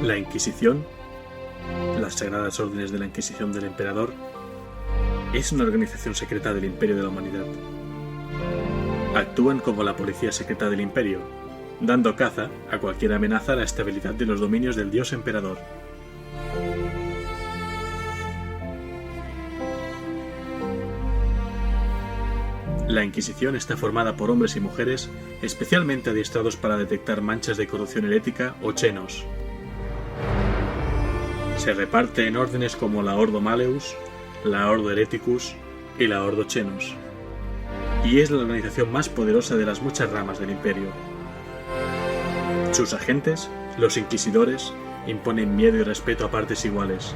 La Inquisición, las Sagradas Órdenes de la Inquisición del Emperador, es una organización secreta del Imperio de la Humanidad. Actúan como la policía secreta del Imperio, dando caza a cualquier amenaza a la estabilidad de los dominios del Dios Emperador. La Inquisición está formada por hombres y mujeres especialmente adiestrados para detectar manchas de corrupción herética o chenos. Se reparte en órdenes como la Ordo Maleus, la Ordo Hereticus y la Ordo Chenos, y es la organización más poderosa de las muchas ramas del Imperio. Sus agentes, los Inquisidores, imponen miedo y respeto a partes iguales.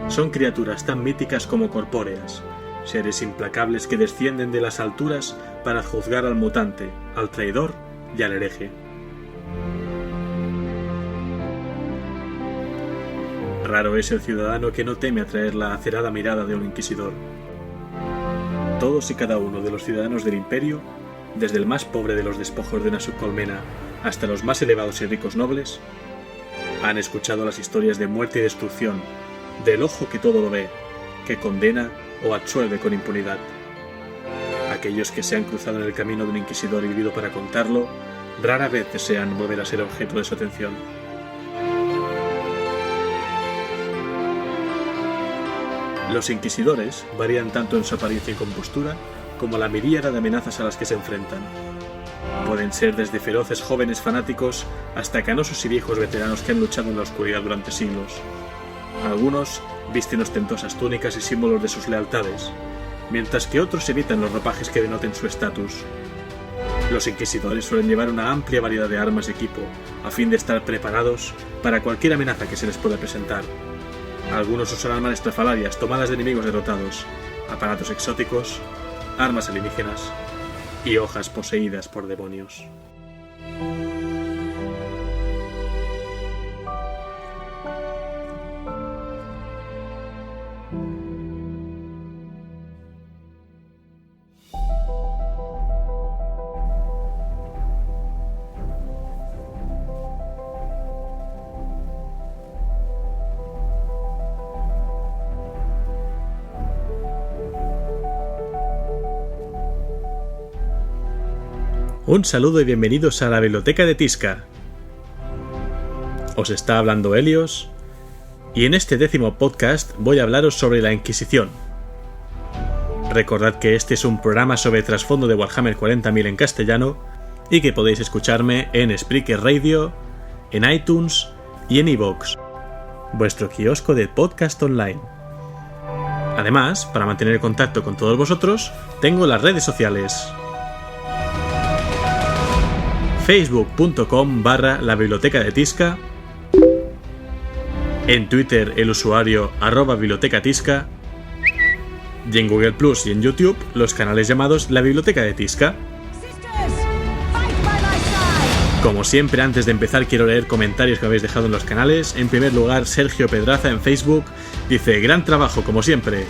Son criaturas tan míticas como corpóreas, seres implacables que descienden de las alturas para juzgar al mutante, al traidor y al hereje. Raro es el ciudadano que no teme atraer la acerada mirada de un inquisidor. Todos y cada uno de los ciudadanos del Imperio, desde el más pobre de los despojos de una subcolmena hasta los más elevados y ricos nobles, han escuchado las historias de muerte y destrucción, del ojo que todo lo ve, que condena o absuelve con impunidad. Aquellos que se han cruzado en el camino de un inquisidor y vivido para contarlo, rara vez desean volver a ser objeto de su atención. Los inquisidores varían tanto en su apariencia y compostura como la miríada de amenazas a las que se enfrentan. Pueden ser desde feroces jóvenes fanáticos hasta canosos y viejos veteranos que han luchado en la oscuridad durante siglos. Algunos visten ostentosas túnicas y símbolos de sus lealtades, mientras que otros evitan los ropajes que denoten su estatus. Los inquisidores suelen llevar una amplia variedad de armas y equipo, a fin de estar preparados para cualquier amenaza que se les pueda presentar. Algunos usan armas estrafalarias tomadas de enemigos derrotados, aparatos exóticos, armas alienígenas y hojas poseídas por demonios. Un saludo y bienvenidos a la Biblioteca de Tisca. Os está hablando Helios, y en este 10º podcast voy a hablaros sobre la Inquisición. Recordad que este es un programa sobre trasfondo de Warhammer 40.000 en castellano, y que podéis escucharme en Spreaker Radio, en iTunes y en iVoox, vuestro kiosco de podcast online. Además, para mantener el contacto con todos vosotros, tengo las redes sociales. Facebook.com/la Biblioteca de Tisca, en Twitter el usuario @bibliotecatisca, y en Google Plus y en YouTube los canales llamados La Biblioteca de Tisca. Como siempre, antes de empezar quiero leer comentarios que habéis dejado en los canales. En primer lugar, Sergio Pedraza en Facebook dice: gran trabajo como siempre.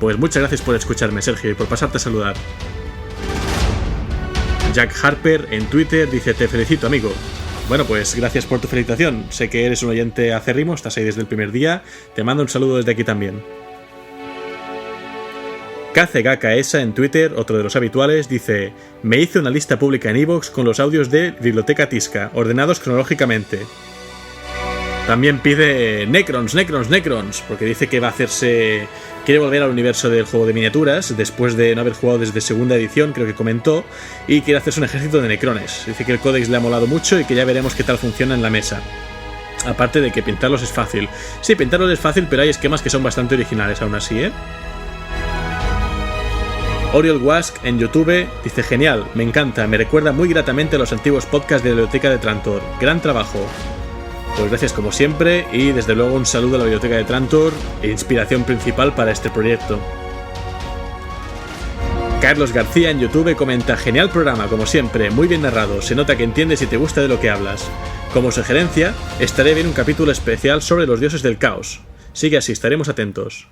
Pues muchas gracias por escucharme, Sergio, y por pasarte a saludar. Jack Harper en Twitter dice: te felicito, amigo. Bueno, pues gracias por tu felicitación. Sé que eres un oyente acérrimo, estás ahí desde el primer día. Te mando un saludo desde aquí también. Kazegaka Esa en Twitter, otro de los habituales, dice: me hice una lista pública en iVoox con los audios de Biblioteca Tisca, ordenados cronológicamente. También pide Necrons, porque dice que quiere volver al universo del juego de miniaturas, después de no haber jugado desde segunda edición, creo que comentó, y quiere hacerse un ejército de Necrones. Dice que el códex le ha molado mucho y que ya veremos qué tal funciona en la mesa. Aparte de que pintarlos es fácil. Sí, pintarlos es fácil, pero hay esquemas que son bastante originales aún así, ¿eh? Oriol Wask en YouTube dice: genial, me encanta, me recuerda muy gratamente a los antiguos podcasts de la Biblioteca de Trantor. Gran trabajo. Pues gracias como siempre, y desde luego un saludo a la Biblioteca de Trantor, e inspiración principal para este proyecto. Carlos García en YouTube comenta: genial programa, como siempre, muy bien narrado, se nota que entiendes y te gusta de lo que hablas. Como sugerencia, estaría bien un capítulo especial sobre los dioses del caos. Sigue así, estaremos atentos.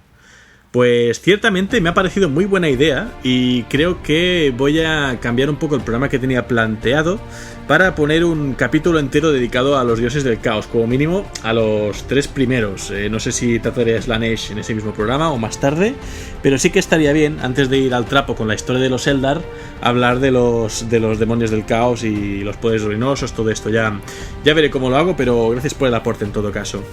Pues ciertamente me ha parecido muy buena idea y creo que voy a cambiar un poco el programa que tenía planteado para poner un capítulo entero dedicado a los dioses del caos, como mínimo a los 3 primeros. No sé si trataré a Slaanesh en ese mismo programa o más tarde, pero sí que estaría bien, antes de ir al trapo con la historia de los Eldar, hablar de los demonios del caos y los poderes ruinosos, todo esto. Ya veré cómo lo hago, pero gracias por el aporte en todo caso.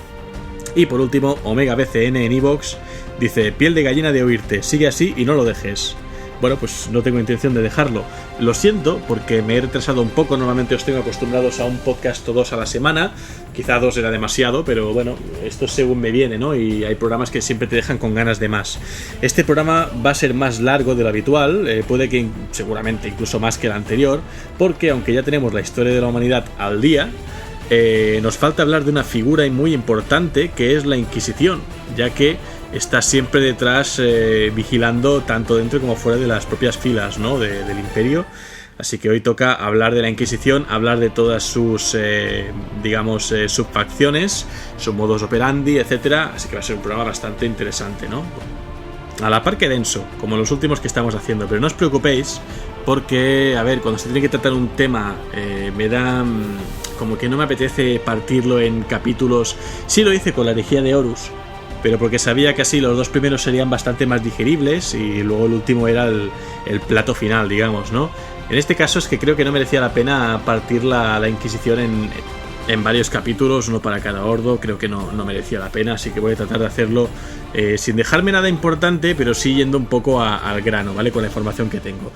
Y por último, Omega BCN en iVoox dice: piel de gallina de oírte, sigue así y no lo dejes. Bueno, pues no tengo intención de dejarlo. Lo siento porque me he retrasado un poco. Normalmente os tengo acostumbrados a un podcast o 2 a la semana. Quizá 2 era demasiado, pero bueno, esto según me viene, ¿no? Y hay programas que siempre te dejan con ganas de más. Este programa va a ser más largo de lo habitual, puede que seguramente incluso más que el anterior, porque aunque ya tenemos la historia de la humanidad al día, nos falta hablar de una figura muy importante que es la Inquisición, ya que está siempre detrás vigilando tanto dentro como fuera de las propias filas, ¿no? del Imperio. Así que hoy toca hablar de la Inquisición, hablar de todas sus, subfacciones, su modus operandi, etcétera. Así que va a ser un programa bastante interesante, ¿no? A la par que denso, como los últimos que estamos haciendo, pero no os preocupéis porque, a ver, cuando se tiene que tratar un tema me da como que no me apetece partirlo en capítulos. Sí lo hice con la herejía de Horus, pero porque sabía que así los 2 primeros serían bastante más digeribles y luego el último era el plato final, digamos, ¿no? En este caso es que creo que no merecía la pena partir la Inquisición en varios capítulos, uno para cada ordo. Creo que no merecía la pena, así que voy a tratar de hacerlo sin dejarme nada importante, pero sí yendo un poco al grano, ¿vale? Con la información que tengo.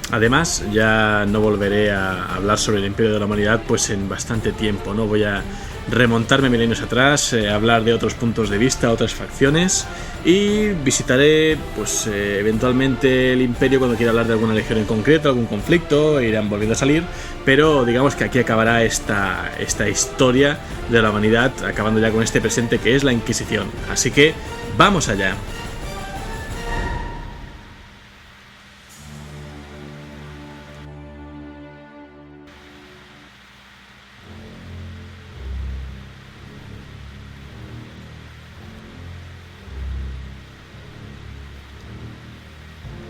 Además, ya no volveré a hablar sobre el Imperio de la Humanidad pues en bastante tiempo, ¿no? Voy a remontarme milenios atrás, hablar de otros puntos de vista, otras facciones, y visitaré pues eventualmente el Imperio cuando quiera hablar de alguna legión en concreto, algún conflicto, irán volviendo a salir, pero digamos que aquí acabará esta historia de la humanidad, acabando ya con este presente que es la Inquisición. Así que ¡vamos allá!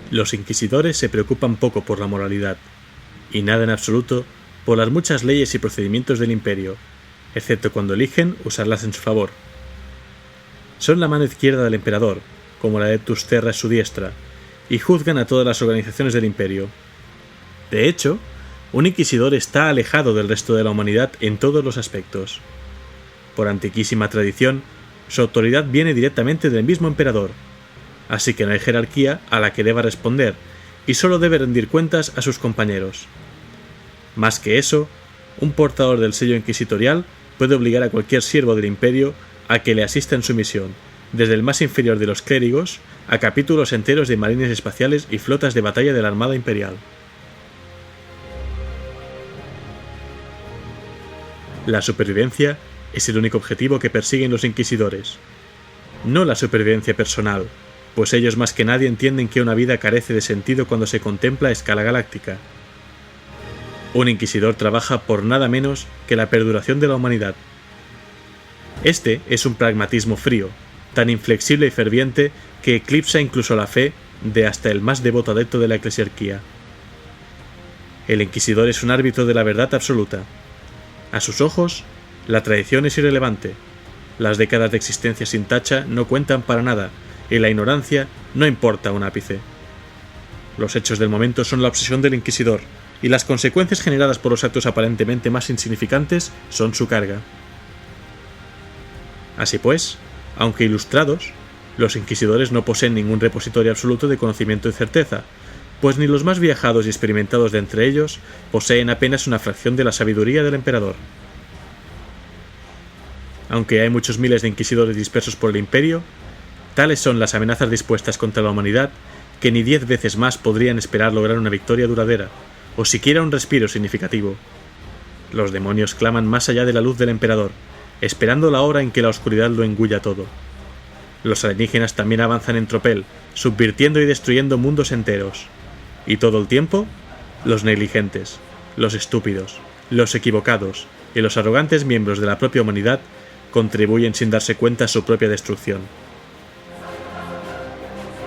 Los inquisidores se preocupan poco por la moralidad, y nada en absoluto por las muchas leyes y procedimientos del Imperio, excepto cuando eligen usarlas en su favor. Son la mano izquierda del emperador, como la de Adeptus Terra es su diestra, y juzgan a todas las organizaciones del Imperio. De hecho, un inquisidor está alejado del resto de la humanidad en todos los aspectos. Por antiquísima tradición, su autoridad viene directamente del mismo emperador, así que no hay jerarquía a la que deba responder, y solo debe rendir cuentas a sus compañeros. Más que eso, un portador del sello inquisitorial puede obligar a cualquier siervo del Imperio a que le asista en su misión, desde el más inferior de los clérigos a capítulos enteros de marines espaciales y flotas de batalla de la Armada Imperial. La supervivencia es el único objetivo que persiguen los inquisidores. No la supervivencia personal, pues ellos más que nadie entienden que una vida carece de sentido cuando se contempla a escala galáctica. Un inquisidor trabaja por nada menos que la perduración de la humanidad. Este es un pragmatismo frío, tan inflexible y ferviente que eclipsa incluso la fe de hasta el más devoto adepto de la eclesiarquía. El inquisidor es un árbitro de la verdad absoluta. A sus ojos, la tradición es irrelevante, las décadas de existencia sin tacha no cuentan para nada, y la ignorancia no importa un ápice. Los hechos del momento son la obsesión del inquisidor, y las consecuencias generadas por los actos aparentemente más insignificantes son su carga. Así pues, aunque ilustrados, los inquisidores no poseen ningún repositorio absoluto de conocimiento y certeza, pues ni los más viajados y experimentados de entre ellos poseen apenas una fracción de la sabiduría del emperador. Aunque hay muchos miles de inquisidores dispersos por el Imperio, tales son las amenazas dispuestas contra la humanidad que ni 10 veces más podrían esperar lograr una victoria duradera, o siquiera un respiro significativo. Los demonios claman más allá de la luz del emperador, esperando la hora en que la oscuridad lo engulla todo. Los alienígenas también avanzan en tropel, subvirtiendo y destruyendo mundos enteros. Y todo el tiempo, los negligentes, los estúpidos, los equivocados y los arrogantes miembros de la propia humanidad contribuyen sin darse cuenta a su propia destrucción.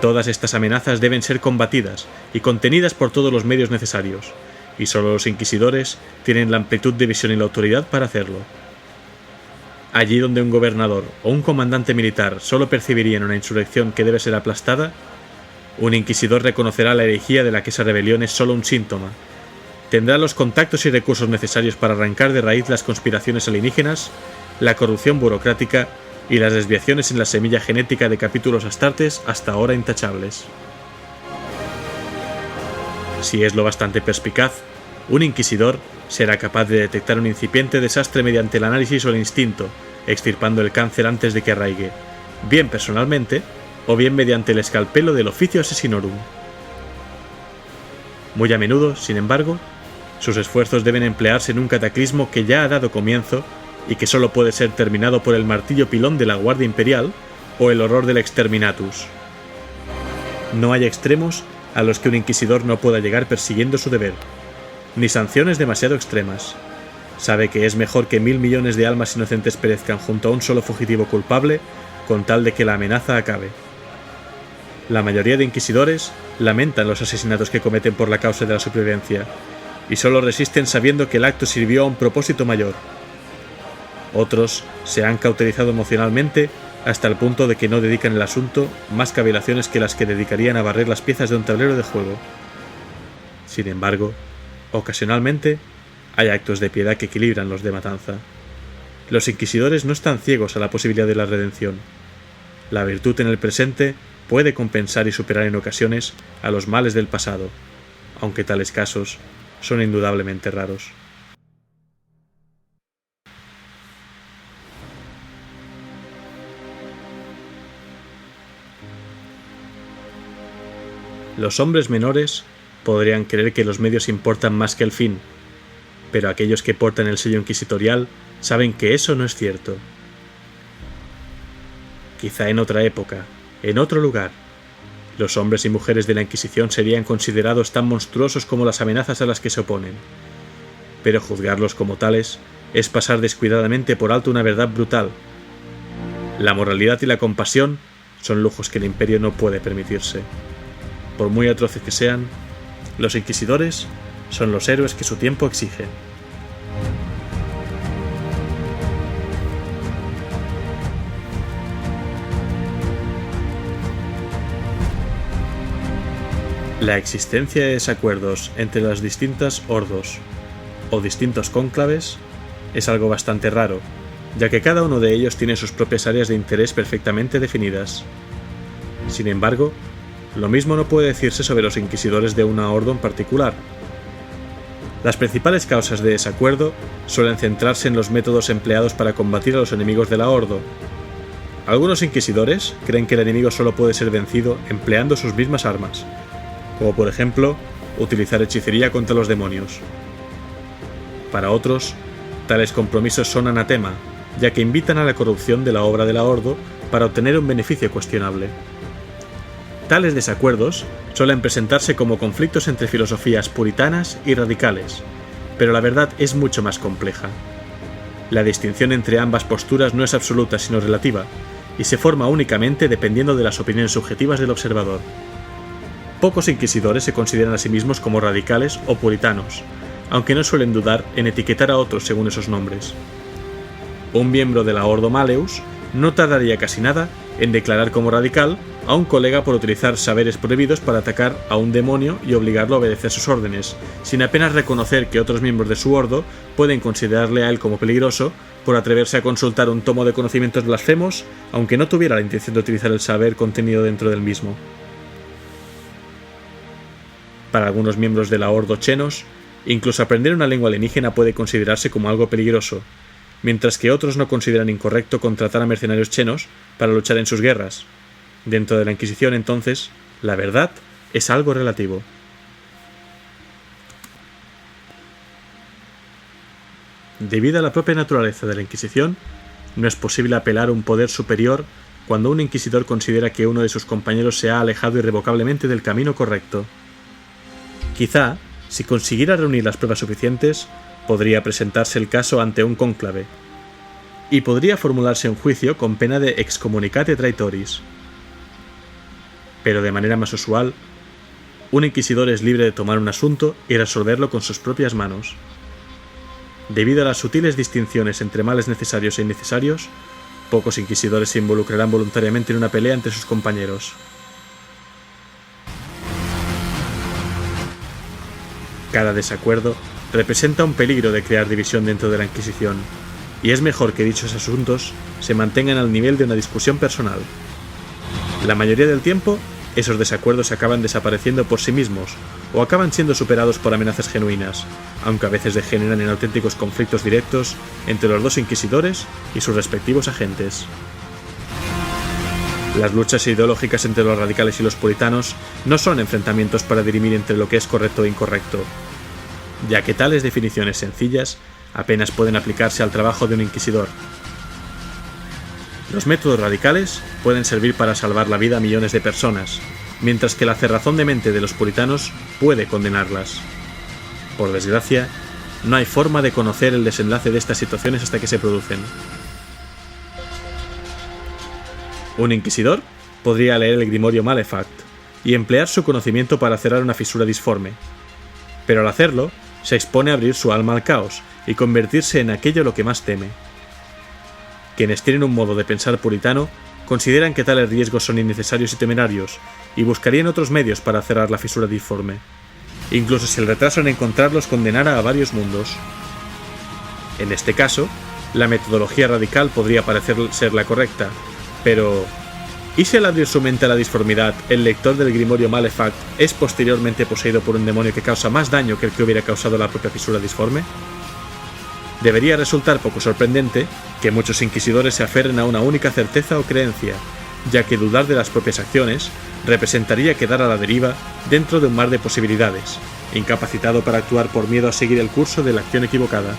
Todas estas amenazas deben ser combatidas y contenidas por todos los medios necesarios, y solo los inquisidores tienen la amplitud de visión y la autoridad para hacerlo. Allí donde un gobernador o un comandante militar solo percibirían una insurrección que debe ser aplastada, un inquisidor reconocerá la herejía de la que esa rebelión es solo un síntoma. Tendrá los contactos y recursos necesarios para arrancar de raíz las conspiraciones alienígenas, la corrupción burocrática y las desviaciones en la semilla genética de capítulos astartes hasta ahora intachables. Si es lo bastante perspicaz, un inquisidor será capaz de detectar un incipiente desastre mediante el análisis o el instinto, extirpando el cáncer antes de que arraigue, bien personalmente o bien mediante el escalpelo del Officio Assassinorum. Muy a menudo, sin embargo, sus esfuerzos deben emplearse en un cataclismo que ya ha dado comienzo y que solo puede ser terminado por el martillo pilón de la Guardia Imperial o el horror del Exterminatus. No hay extremos a los que un inquisidor no pueda llegar persiguiendo su deber, ni sanciones demasiado extremas. Sabe que es mejor que 1.000 millones de almas inocentes perezcan junto a un solo fugitivo culpable con tal de que la amenaza acabe. La mayoría de inquisidores lamentan los asesinatos que cometen por la causa de la supervivencia, y solo resisten sabiendo que el acto sirvió a un propósito mayor. Otros se han cauterizado emocionalmente hasta el punto de que no dedican al asunto más cavilaciones que las que dedicarían a barrer las piezas de un tablero de juego. Sin embargo, ocasionalmente hay actos de piedad que equilibran los de matanza. Los inquisidores no están ciegos a la posibilidad de la redención. La virtud en el presente puede compensar y superar en ocasiones a los males del pasado, aunque tales casos son indudablemente raros. Los hombres menores podrían creer que los medios importan más que el fin, pero aquellos que portan el sello inquisitorial saben que eso no es cierto. Quizá en otra época, en otro lugar, los hombres y mujeres de la Inquisición serían considerados tan monstruosos como las amenazas a las que se oponen, pero juzgarlos como tales es pasar descuidadamente por alto una verdad brutal. La moralidad y la compasión son lujos que el Imperio no puede permitirse. Por muy atroces que sean, los inquisidores son los héroes que su tiempo exige. La existencia de desacuerdos entre las distintas ordos o distintos cónclaves es algo bastante raro, ya que cada uno de ellos tiene sus propias áreas de interés perfectamente definidas. Sin embargo, lo mismo no puede decirse sobre los inquisidores de una ordo en particular. Las principales causas de desacuerdo suelen centrarse en los métodos empleados para combatir a los enemigos de la ordo. Algunos inquisidores creen que el enemigo solo puede ser vencido empleando sus mismas armas, como por ejemplo, utilizar hechicería contra los demonios. Para otros, tales compromisos son anatema, ya que invitan a la corrupción de la obra de la ordo para obtener un beneficio cuestionable. Tales desacuerdos suelen presentarse como conflictos entre filosofías puritanas y radicales, pero la verdad es mucho más compleja. La distinción entre ambas posturas no es absoluta sino relativa, y se forma únicamente dependiendo de las opiniones subjetivas del observador. Pocos inquisidores se consideran a sí mismos como radicales o puritanos, aunque no suelen dudar en etiquetar a otros según esos nombres. Un miembro de la Ordo Maleus no tardaría casi nada en declarar como radical a un colega por utilizar saberes prohibidos para atacar a un demonio y obligarlo a obedecer sus órdenes, sin apenas reconocer que otros miembros de su ordo pueden considerarle a él como peligroso por atreverse a consultar un tomo de conocimientos blasfemos, aunque no tuviera la intención de utilizar el saber contenido dentro del mismo. Para algunos miembros de la Ordo Chenos, incluso aprender una lengua alienígena puede considerarse como algo peligroso, mientras que otros no consideran incorrecto contratar a mercenarios chenos para luchar en sus guerras. Dentro de la Inquisición, entonces, la verdad es algo relativo. Debido a la propia naturaleza de la Inquisición, no es posible apelar a un poder superior cuando un inquisidor considera que uno de sus compañeros se ha alejado irrevocablemente del camino correcto. Quizá, si consiguiera reunir las pruebas suficientes, podría presentarse el caso ante un cónclave, y podría formularse un juicio con pena de excommunicate traitoris. pero de manera más usual, un inquisidor es libre de tomar un asunto y resolverlo con sus propias manos. Debido a las sutiles distinciones entre males necesarios e innecesarios, pocos inquisidores se involucrarán voluntariamente en una pelea entre sus compañeros. Cada desacuerdo representa un peligro de crear división dentro de la Inquisición, y es mejor que dichos asuntos se mantengan al nivel de una discusión personal. La mayoría del tiempo, esos desacuerdos acaban desapareciendo por sí mismos o acaban siendo superados por amenazas genuinas, aunque a veces degeneran en auténticos conflictos directos entre los dos inquisidores y sus respectivos agentes. Las luchas ideológicas entre los radicales y los puritanos no son enfrentamientos para dirimir entre lo que es correcto e incorrecto, ya que tales definiciones sencillas apenas pueden aplicarse al trabajo de un inquisidor. Los métodos radicales pueden servir para salvar la vida a millones de personas, mientras que la cerrazón de mente de los puritanos puede condenarlas. Por desgracia, no hay forma de conocer el desenlace de estas situaciones hasta que se producen. Un inquisidor podría leer el Grimorio Malefact y emplear su conocimiento para cerrar una fisura disforme, pero al hacerlo, se expone a abrir su alma al caos y convertirse en aquello lo que más teme. Quienes tienen un modo de pensar puritano consideran que tales riesgos son innecesarios y temerarios y buscarían otros medios para cerrar la fisura disforme, incluso si el retraso en encontrarlos condenara a varios mundos. En este caso, la metodología radical podría parecer ser la correcta, pero ¿y si al abrir su mente a la disformidad, el lector del Grimorio Malefact es posteriormente poseído por un demonio que causa más daño que el que hubiera causado la propia fisura disforme? Debería resultar poco sorprendente que muchos inquisidores se aferren a una única certeza o creencia, ya que dudar de las propias acciones representaría quedar a la deriva dentro de un mar de posibilidades, incapacitado para actuar por miedo a seguir el curso de la acción equivocada.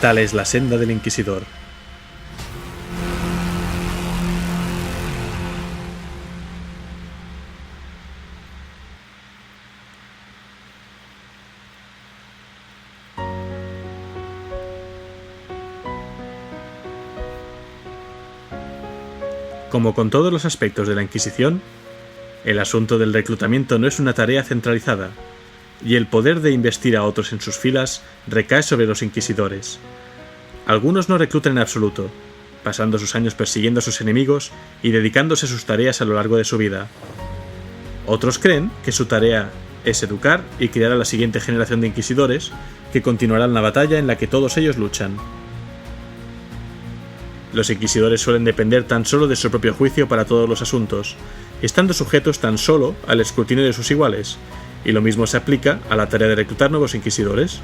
Tal es la senda del inquisidor. Como con todos los aspectos de la Inquisición, el asunto del reclutamiento no es una tarea centralizada, y el poder de investir a otros en sus filas recae sobre los inquisidores. Algunos no reclutan en absoluto, pasando sus años persiguiendo a sus enemigos y dedicándose a sus tareas a lo largo de su vida. Otros creen que su tarea es educar y crear a la siguiente generación de inquisidores que continuarán la batalla en la que todos ellos luchan. Los inquisidores suelen depender tan solo de su propio juicio para todos los asuntos, estando sujetos tan solo al escrutinio de sus iguales, y lo mismo se aplica a la tarea de reclutar nuevos inquisidores.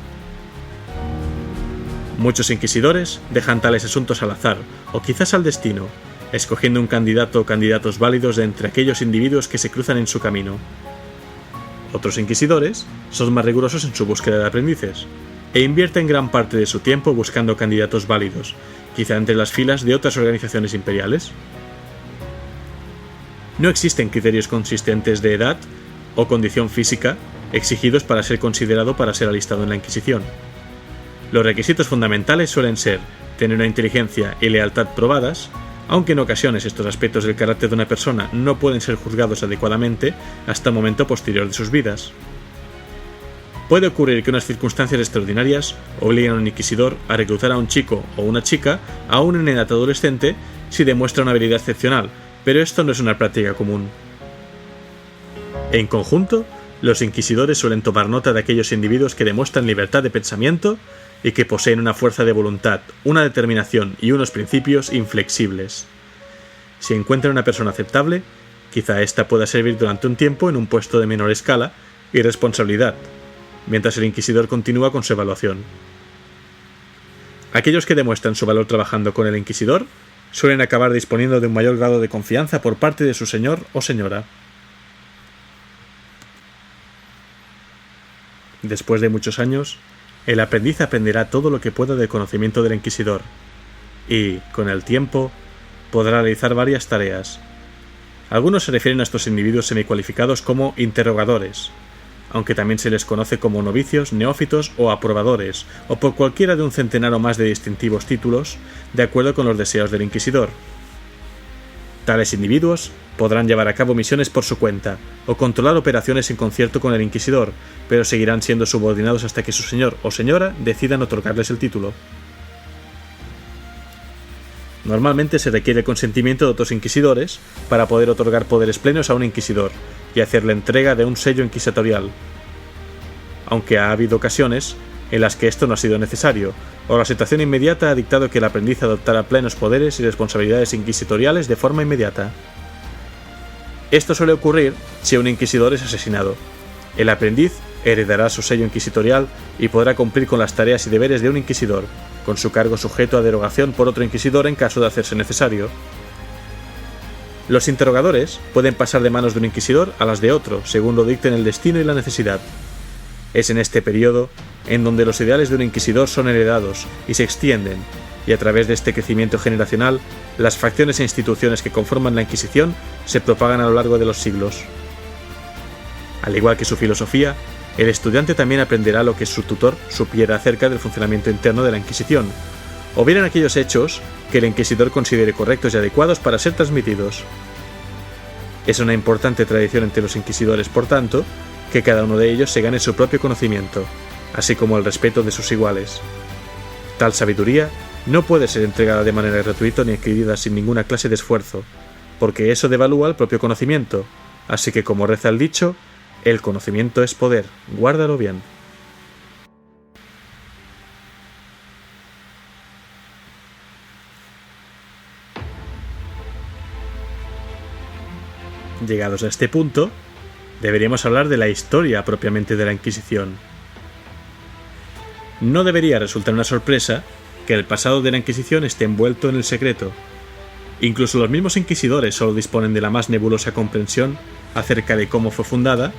Muchos inquisidores dejan tales asuntos al azar, o quizás al destino, escogiendo un candidato o candidatos válidos de entre aquellos individuos que se cruzan en su camino. Otros inquisidores son más rigurosos en su búsqueda de aprendices, e invierten gran parte de su tiempo buscando candidatos válidos, quizá entre las filas de otras organizaciones imperiales. No existen criterios consistentes de edad o condición física exigidos para ser considerado para ser alistado en la Inquisición. Los requisitos fundamentales suelen ser tener una inteligencia y lealtad probadas, aunque en ocasiones estos aspectos del carácter de una persona no pueden ser juzgados adecuadamente hasta el momento posterior de sus vidas. Puede ocurrir que unas circunstancias extraordinarias obliguen a un inquisidor a reclutar a un chico o una chica aún en edad adolescente si demuestra una habilidad excepcional, pero esto no es una práctica común. En conjunto, los inquisidores suelen tomar nota de aquellos individuos que demuestran libertad de pensamiento y que poseen una fuerza de voluntad, una determinación y unos principios inflexibles. Si encuentran una persona aceptable, quizá ésta pueda servir durante un tiempo en un puesto de menor escala y responsabilidad, mientras el inquisidor continúa con su evaluación. Aquellos que demuestran su valor trabajando con el inquisidor suelen acabar disponiendo de un mayor grado de confianza por parte de su señor o señora. Después de muchos años, el aprendiz aprenderá todo lo que pueda del conocimiento del inquisidor y, con el tiempo, podrá realizar varias tareas. Algunos se refieren a estos individuos semicualificados como interrogadores, aunque también se les conoce como novicios, neófitos o aprobadores, o por cualquiera de un centenar o más de distintivos títulos, de acuerdo con los deseos del inquisidor. Tales individuos podrán llevar a cabo misiones por su cuenta o controlar operaciones en concierto con el inquisidor, pero seguirán siendo subordinados hasta que su señor o señora decidan otorgarles el título. Normalmente se requiere el consentimiento de otros inquisidores para poder otorgar poderes plenos a un inquisidor y hacerle entrega de un sello inquisitorial, aunque ha habido ocasiones en las que esto no ha sido necesario, o la situación inmediata ha dictado que el aprendiz adoptara plenos poderes y responsabilidades inquisitoriales de forma inmediata. Esto suele ocurrir si un inquisidor es asesinado. El aprendiz heredará su sello inquisitorial y podrá cumplir con las tareas y deberes de un inquisidor, con su cargo sujeto a derogación por otro inquisidor en caso de hacerse necesario. Los interrogadores pueden pasar de manos de un inquisidor a las de otro, según lo dicten el destino y la necesidad. Es en este periodo en donde los ideales de un inquisidor son heredados y se extienden, y a través de este crecimiento generacional, las facciones e instituciones que conforman la Inquisición se propagan a lo largo de los siglos. Al igual que su filosofía, el estudiante también aprenderá lo que su tutor supiera acerca del funcionamiento interno de la Inquisición, o bien en aquellos hechos que el inquisidor considere correctos y adecuados para ser transmitidos. Es una importante tradición entre los inquisidores, por tanto, que cada uno de ellos se gane su propio conocimiento, así como el respeto de sus iguales. Tal sabiduría no puede ser entregada de manera gratuita ni adquirida sin ninguna clase de esfuerzo, porque eso devalúa el propio conocimiento, así que como reza el dicho, el conocimiento es poder, guárdalo bien. Llegados a este punto, deberíamos hablar de la historia propiamente de la Inquisición. No debería resultar una sorpresa que el pasado de la Inquisición esté envuelto en el secreto. Incluso los mismos inquisidores solo disponen de la más nebulosa comprensión acerca de cómo fue fundada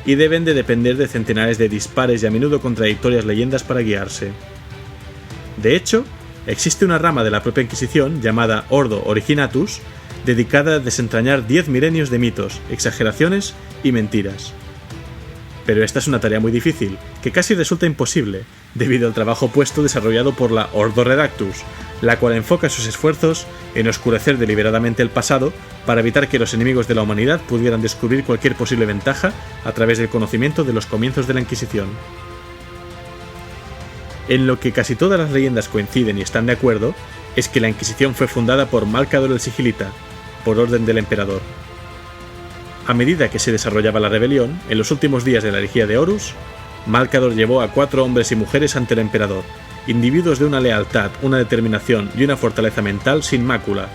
y deben de depender de centenares de dispares y a menudo contradictorias leyendas para guiarse. De hecho, existe una rama de la propia Inquisición llamada Ordo Originatus, dedicada a desentrañar 10 milenios de mitos, exageraciones y mentiras. Pero esta es una tarea muy difícil, que casi resulta imposible, debido al trabajo opuesto desarrollado por la Ordo Redactus, la cual enfoca sus esfuerzos en oscurecer deliberadamente el pasado para evitar que los enemigos de la humanidad pudieran descubrir cualquier posible ventaja a través del conocimiento de los comienzos de la Inquisición. En lo que casi todas las leyendas coinciden y están de acuerdo, es que la Inquisición fue fundada por Malcador el Sigilita, por orden del emperador. A medida que se desarrollaba la rebelión, en los últimos días de la herejía de Horus, Malcador llevó a 4 hombres y mujeres ante el emperador, individuos de una lealtad, una determinación y una fortaleza mental sin mácula,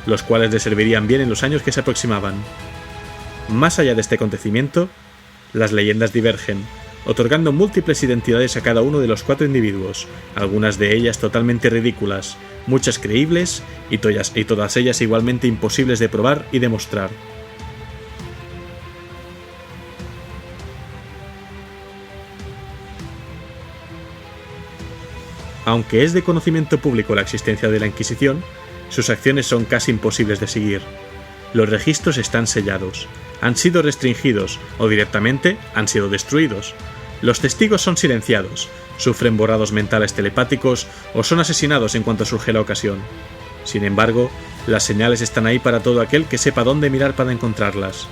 los cuales le servirían bien en los años que se aproximaban. Más allá de este acontecimiento, las leyendas divergen, otorgando múltiples identidades a cada uno de los 4 individuos, algunas de ellas totalmente ridículas, muchas creíbles y todas ellas igualmente imposibles de probar y demostrar. Aunque es de conocimiento público la existencia de la Inquisición, sus acciones son casi imposibles de seguir. Los registros están sellados, han sido restringidos o directamente han sido destruidos. Los testigos son silenciados, sufren borrados mentales telepáticos o son asesinados en cuanto surge la ocasión. Sin embargo, las señales están ahí para todo aquel que sepa dónde mirar para encontrarlas.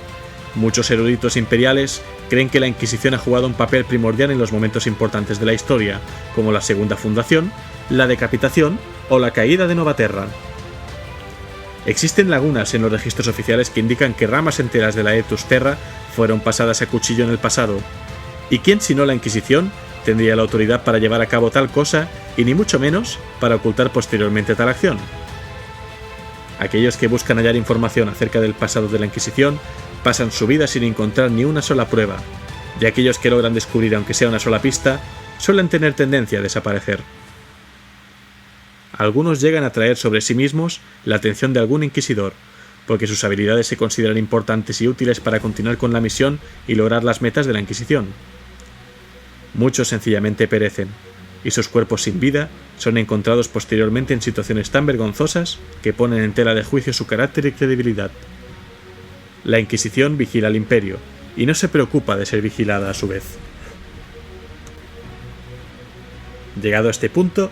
Muchos eruditos imperiales creen que la Inquisición ha jugado un papel primordial en los momentos importantes de la historia, como la Segunda Fundación, la Decapitación o la caída de Novaterra. Existen lagunas en los registros oficiales que indican que ramas enteras de la Etus Terra fueron pasadas a cuchillo en el pasado. ¿Y quién sino la Inquisición tendría la autoridad para llevar a cabo tal cosa y ni mucho menos para ocultar posteriormente tal acción? Aquellos que buscan hallar información acerca del pasado de la Inquisición pasan su vida sin encontrar ni una sola prueba, y aquellos que logran descubrir aunque sea una sola pista suelen tener tendencia a desaparecer. Algunos llegan a traer sobre sí mismos la atención de algún inquisidor, porque sus habilidades se consideran importantes y útiles para continuar con la misión y lograr las metas de la Inquisición. Muchos sencillamente perecen, y sus cuerpos sin vida son encontrados posteriormente en situaciones tan vergonzosas que ponen en tela de juicio su carácter y credibilidad. La Inquisición vigila al Imperio, y no se preocupa de ser vigilada a su vez. Llegado a este punto,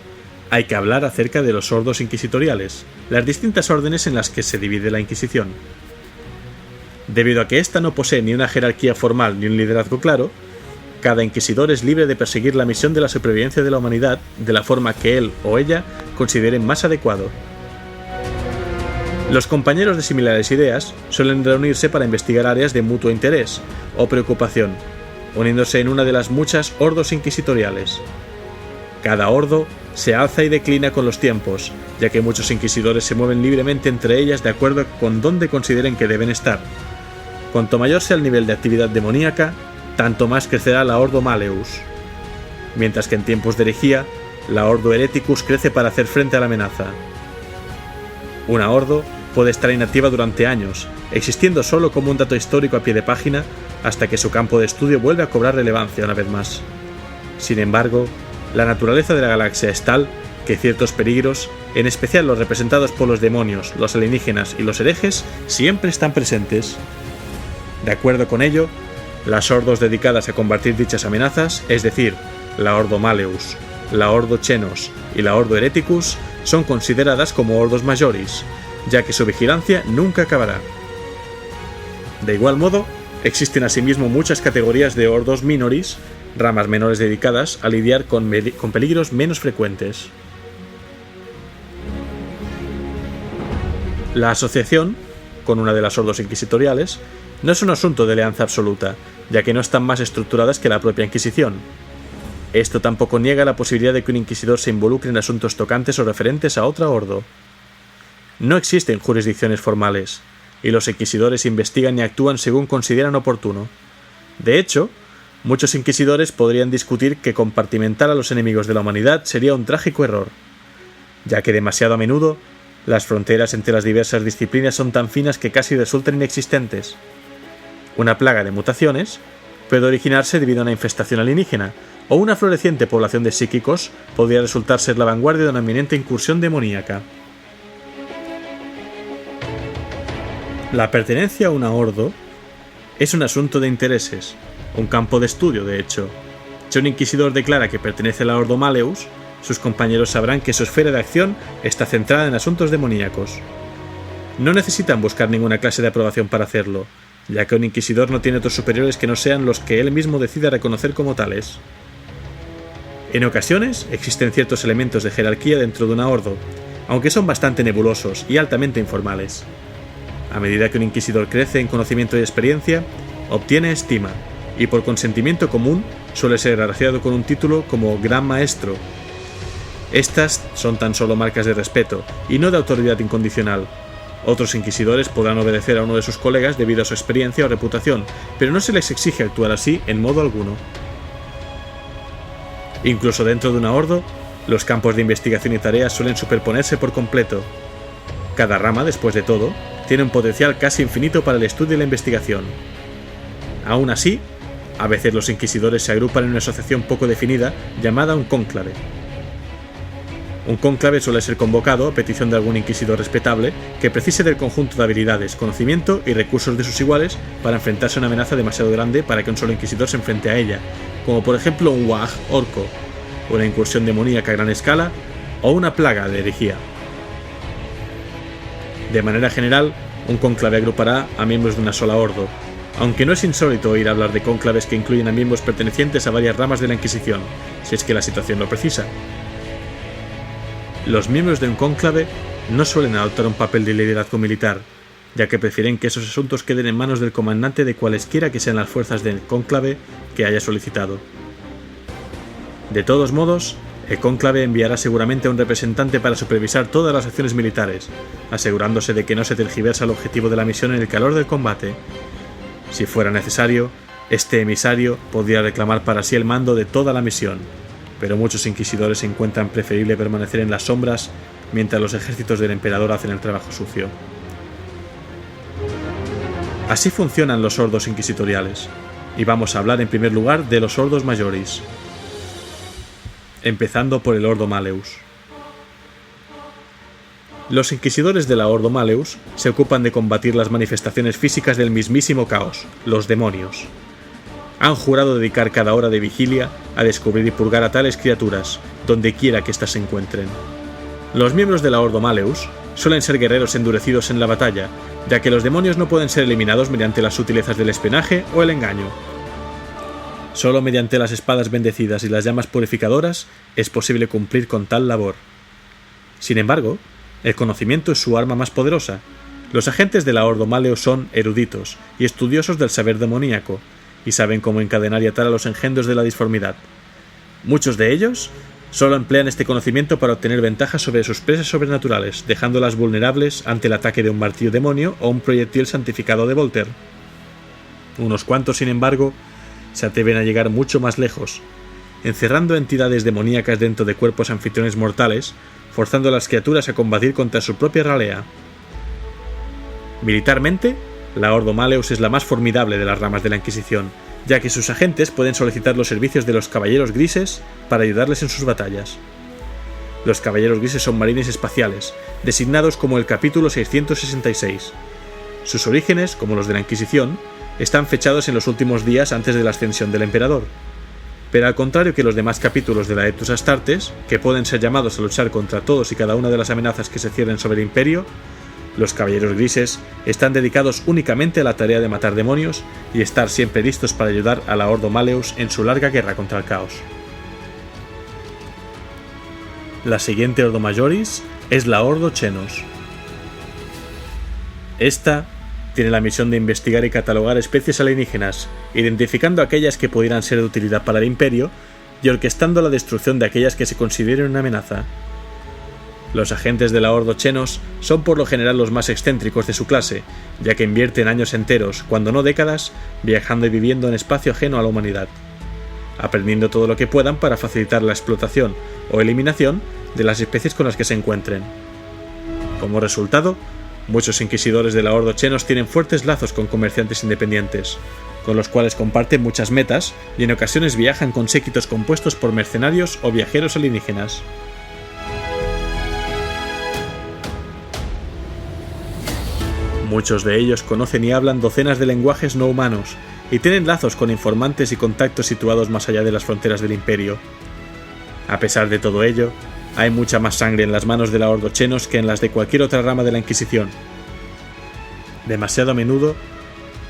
hay que hablar acerca de los ordos inquisitoriales, las distintas órdenes en las que se divide la Inquisición. Debido a que ésta no posee ni una jerarquía formal ni un liderazgo claro, cada inquisidor es libre de perseguir la misión de la supervivencia de la humanidad de la forma que él o ella consideren más adecuado. Los compañeros de similares ideas suelen reunirse para investigar áreas de mutuo interés o preocupación, uniéndose en una de las muchas ordos inquisitoriales. Cada ordo se alza y declina con los tiempos, ya que muchos inquisidores se mueven libremente entre ellas de acuerdo con dónde consideren que deben estar. Cuanto mayor sea el nivel de actividad demoníaca, tanto más crecerá la Ordo Maleus. Mientras que en tiempos de herejía, la Ordo Hereticus crece para hacer frente a la amenaza. Una Ordo puede estar inactiva durante años, existiendo solo como un dato histórico a pie de página, hasta que su campo de estudio vuelve a cobrar relevancia una vez más. Sin embargo, la naturaleza de la galaxia es tal que ciertos peligros, en especial los representados por los demonios, los alienígenas y los herejes, siempre están presentes. De acuerdo con ello, las ordos dedicadas a combatir dichas amenazas, es decir, la Ordo Maleus, la Ordo Xenos y la Ordo Hereticus, son consideradas como ordos majoris, ya que su vigilancia nunca acabará. De igual modo, existen asimismo muchas categorías de ordos minoris, ramas menores dedicadas a lidiar con peligros menos frecuentes. La asociación con una de las ordos inquisitoriales no es un asunto de alianza absoluta, ya que no están más estructuradas que la propia Inquisición. Esto tampoco niega la posibilidad de que un inquisidor se involucre en asuntos tocantes o referentes a otra ordo. No existen jurisdicciones formales, y los inquisidores investigan y actúan según consideran oportuno. De hecho, muchos inquisidores podrían discutir que compartimentar a los enemigos de la humanidad sería un trágico error, ya que demasiado a menudo las fronteras entre las diversas disciplinas son tan finas que casi resultan inexistentes. Una plaga de mutaciones puede originarse debido a una infestación alienígena, o una floreciente población de psíquicos podría resultar ser la vanguardia de una inminente incursión demoníaca. La pertenencia a una ordo es un asunto de intereses, un campo de estudio, de hecho. Si un inquisidor declara que pertenece a la Ordo Maleus, sus compañeros sabrán que su esfera de acción está centrada en asuntos demoníacos. No necesitan buscar ninguna clase de aprobación para hacerlo, ya que un inquisidor no tiene otros superiores que no sean los que él mismo decida reconocer como tales. En ocasiones existen ciertos elementos de jerarquía dentro de una ordo, aunque son bastante nebulosos y altamente informales. A medida que un inquisidor crece en conocimiento y experiencia, obtiene estima, y por consentimiento común suele ser agraciado con un título como Gran Maestro. Estas son tan solo marcas de respeto, y no de autoridad incondicional. Otros inquisidores podrán obedecer a uno de sus colegas debido a su experiencia o reputación, pero no se les exige actuar así en modo alguno. Incluso dentro de una ordo, los campos de investigación y tareas suelen superponerse por completo. Cada rama, después de todo, tiene un potencial casi infinito para el estudio y la investigación. Aún así, a veces los inquisidores se agrupan en una asociación poco definida llamada un cónclave. Un cónclave suele ser convocado a petición de algún inquisidor respetable que precise del conjunto de habilidades, conocimiento y recursos de sus iguales para enfrentarse a una amenaza demasiado grande para que un solo inquisidor se enfrente a ella, como por ejemplo un Wag orco, una incursión demoníaca a gran escala o una plaga de herejía. De manera general, un cónclave agrupará a miembros de una sola ordo, aunque no es insólito oír hablar de cónclaves que incluyen a miembros pertenecientes a varias ramas de la Inquisición, si es que la situación lo precisa. Los miembros de un cónclave no suelen adoptar un papel de liderazgo militar, ya que prefieren que esos asuntos queden en manos del comandante de cualesquiera que sean las fuerzas del cónclave que haya solicitado. De todos modos, el cónclave enviará seguramente a un representante para supervisar todas las acciones militares, asegurándose de que no se tergiversa el objetivo de la misión en el calor del combate. Si fuera necesario, este emisario podría reclamar para sí el mando de toda la misión, pero muchos inquisidores encuentran preferible permanecer en las sombras mientras los ejércitos del emperador hacen el trabajo sucio. Así funcionan los ordos inquisitoriales, y vamos a hablar en primer lugar de los ordos majoris, empezando por el Ordo Maleus. Los inquisidores de la Ordo Maleus se ocupan de combatir las manifestaciones físicas del mismísimo caos, los demonios. han jurado dedicar cada hora de vigilia a descubrir y purgar a tales criaturas, donde quiera que éstas se encuentren. Los miembros de la Ordo Maleus suelen ser guerreros endurecidos en la batalla, ya que los demonios no pueden ser eliminados mediante las sutilezas del espionaje o el engaño. Solo mediante las espadas bendecidas y las llamas purificadoras es posible cumplir con tal labor. Sin embargo, el conocimiento es su arma más poderosa. Los agentes de la Ordo Maleus son eruditos y estudiosos del saber demoníaco, y saben cómo encadenar y atar a los engendros de la disformidad. Muchos de ellos solo emplean este conocimiento para obtener ventajas sobre sus presas sobrenaturales, dejándolas vulnerables ante el ataque de un martillo demonio o un proyectil santificado de Volter. Unos cuantos, sin embargo, se atreven a llegar mucho más lejos, encerrando entidades demoníacas dentro de cuerpos anfitriones mortales, forzando a las criaturas a combatir contra su propia ralea. Militarmente, la Ordo Maleus es la más formidable de las ramas de la Inquisición, ya que sus agentes pueden solicitar los servicios de los Caballeros Grises para ayudarles en sus batallas. Los Caballeros Grises son marines espaciales, designados como el Capítulo 666. Sus orígenes, como los de la Inquisición, están fechados en los últimos días antes de la ascensión del Emperador. Pero al contrario que los demás capítulos de la Etus Astartes, que pueden ser llamados a luchar contra todos y cada una de las amenazas que se cierren sobre el Imperio, los Caballeros Grises están dedicados únicamente a la tarea de matar demonios y estar siempre listos para ayudar a la Ordo Maleus en su larga guerra contra el caos. La siguiente Ordo Majoris es la Ordo Xenos. Esta tiene la misión de investigar y catalogar especies alienígenas, identificando aquellas que pudieran ser de utilidad para el Imperio y orquestando la destrucción de aquellas que se consideren una amenaza. Los agentes de la Ordo Xenos son por lo general los más excéntricos de su clase, ya que invierten años enteros, cuando no décadas, viajando y viviendo en espacio ajeno a la humanidad, aprendiendo todo lo que puedan para facilitar la explotación o eliminación de las especies con las que se encuentren. Como resultado, muchos inquisidores de la Ordo Xenos tienen fuertes lazos con comerciantes independientes, con los cuales comparten muchas metas y en ocasiones viajan con séquitos compuestos por mercenarios o viajeros alienígenas. Muchos de ellos conocen y hablan docenas de lenguajes no humanos y tienen lazos con informantes y contactos situados más allá de las fronteras del Imperio. A pesar de todo ello, hay mucha más sangre en las manos de la Ordo Xenos que en las de cualquier otra rama de la Inquisición. Demasiado a menudo,